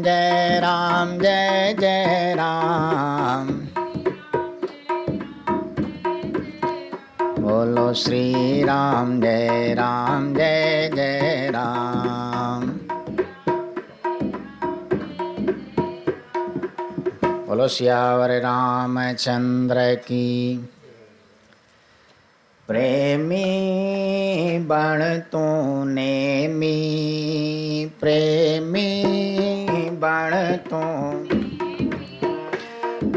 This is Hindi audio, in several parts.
जय राम जय जय राम। बोलो श्री राम जय जय राम। बोलो सियावर रामचंद्र की। प्रेमी बण तूने मी, प्रेमी बण तू,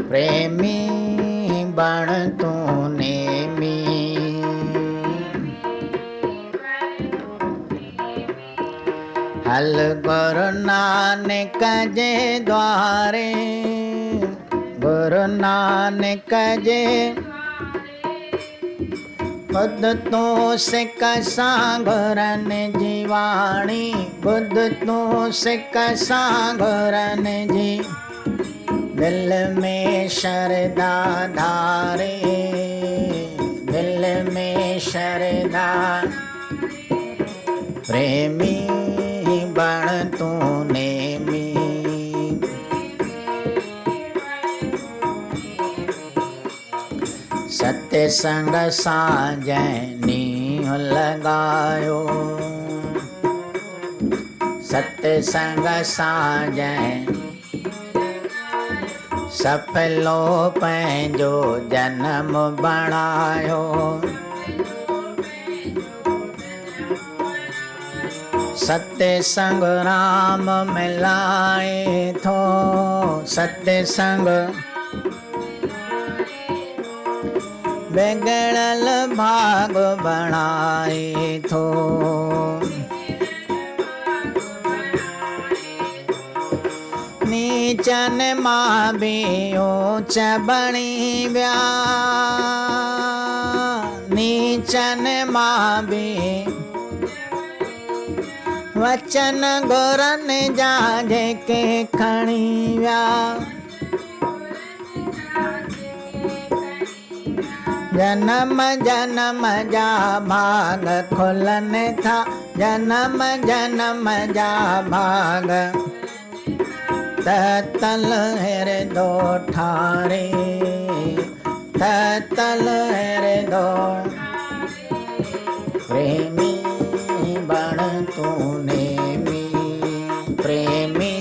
प्रेमी बण तूने मी। हल गुरु नानक जे द्वारे, गुरु नानक जे बुद्ध तो सिख सांगरन जीवाणी, बुद्ध तो सिख सांगरन जी। दिल में शरदा धारे, दिल में शरदा, प्रेमी बण तूने मी। सत्य संग साजनी लगायो, सत्य संग साजन सफलो पंहिंजो जन्म बणायो। सत्य संग राम मिलाए थो, सत्य संग बिगड़ल भाग बनाए थो। नीचन मां भी ऊंच बणी व्या, नीचन मां भी वचन गुरन जा जेके खणी व्या। जन्म जन्म जा भाग खुलन था, जन्म जन्म जा भाग तल हृदो ठारे, तल हृदो। प्रेमी बण तूने मी, प्रेमी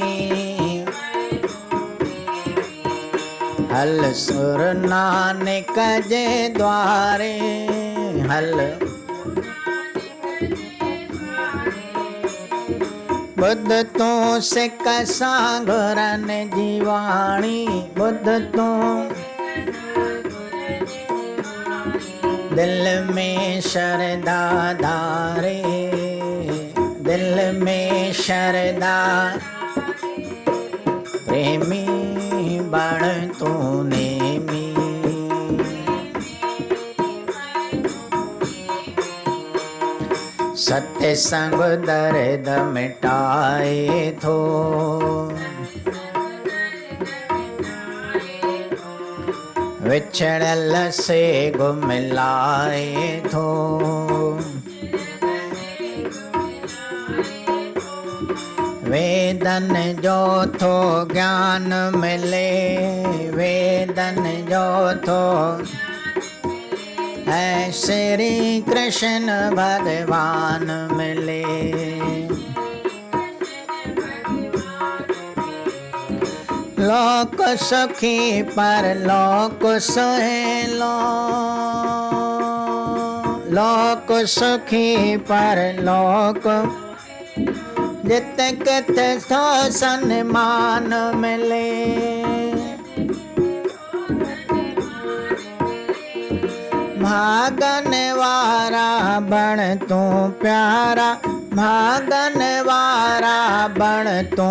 हल सुर नानक जे द्वारे, हल बुद्ध तो सिख सांगरन जीवाणी, बुद्ध तो दिल में शरदा धारे, दिल में शरदा, प्रेमी बण तूने मी। सत्य संग दर्द मिटाए थो, विछड़ल से गो मिलाए थो। वेदन जो थो ज्ञान मिले, वेदन जो थो है श्री कृष्ण भगवान मिले। लोक सुखी पर लोक सुहेलो, लोक सुखी पर लोक जित कित थो सन्मान मिले। भागन वारा बण तू प्यारा, भागन वारा बण तू,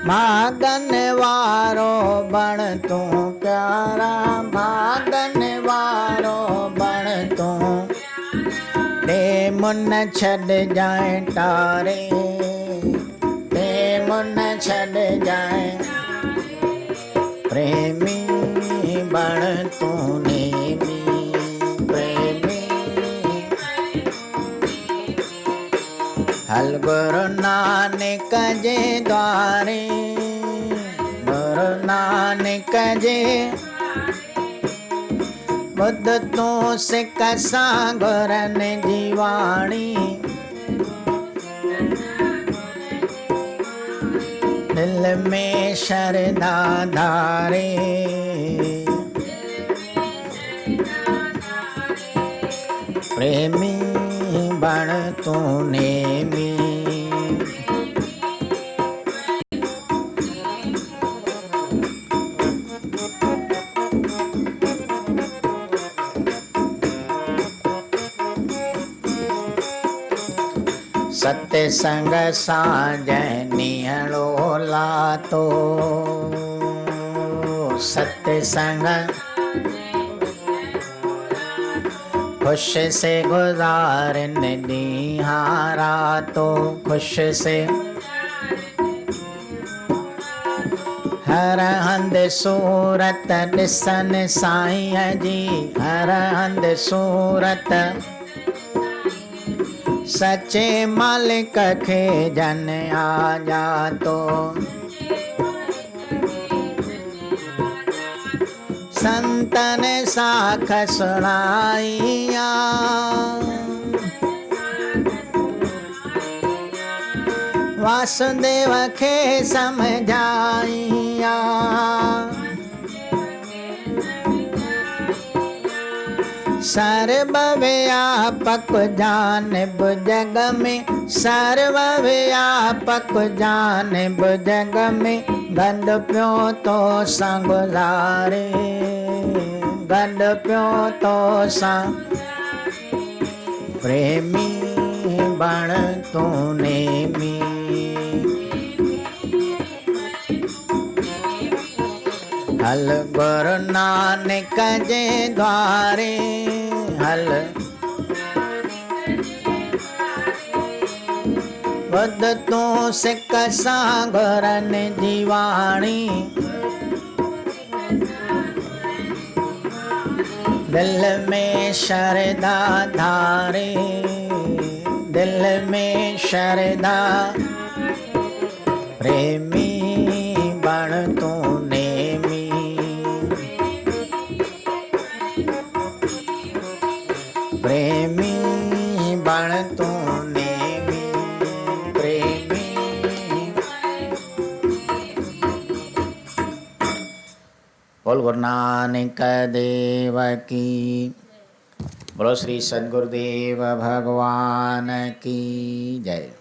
भागन वारो बण तू प्यारा, भागन वारो बण तू। ते मुन छड़ जाए तारे, ते मुन छड़ जाए, प्रेमी बण तूने मी, प्रेमी। हल गुरु नानक नानक जे द्वारे, गुरु नानक जे बुद्ध तू सिख सां गुरन जी वाणी, दिल में शरधा धारे, प्रेमी बण तू नेमी, सत्संग साजनियलो लातो, सत्संग खुश से गुजारन निहारा तो, खुश से हर हंद सूरत ॾिसन साईं जी, हर हंद सूरत सचे मालिक खे जन आजा तो, संतन साख सुनाइया, वासुदेव खे समझाइया, सर्वव्यापक जानिब जग में, सर्वव्यापक जानिब जग में, गंड पियो तो सां गुज़ारे, गंड पियो तो सां, प्रेमी बण तू नेमी, हल गुरु नानक जे द्वारे, हल बुद्ध तू सिख सां गुरन जी वाणी, दिल में शरधा धारे, दिल में शरधा, प्रेमी बण तू नेमी, प्रेमी बण तू नेमी, प्रेमी। बोल गुरु नानक देव की, बोलो श्री सद्गुरुदेव भगवान की जय।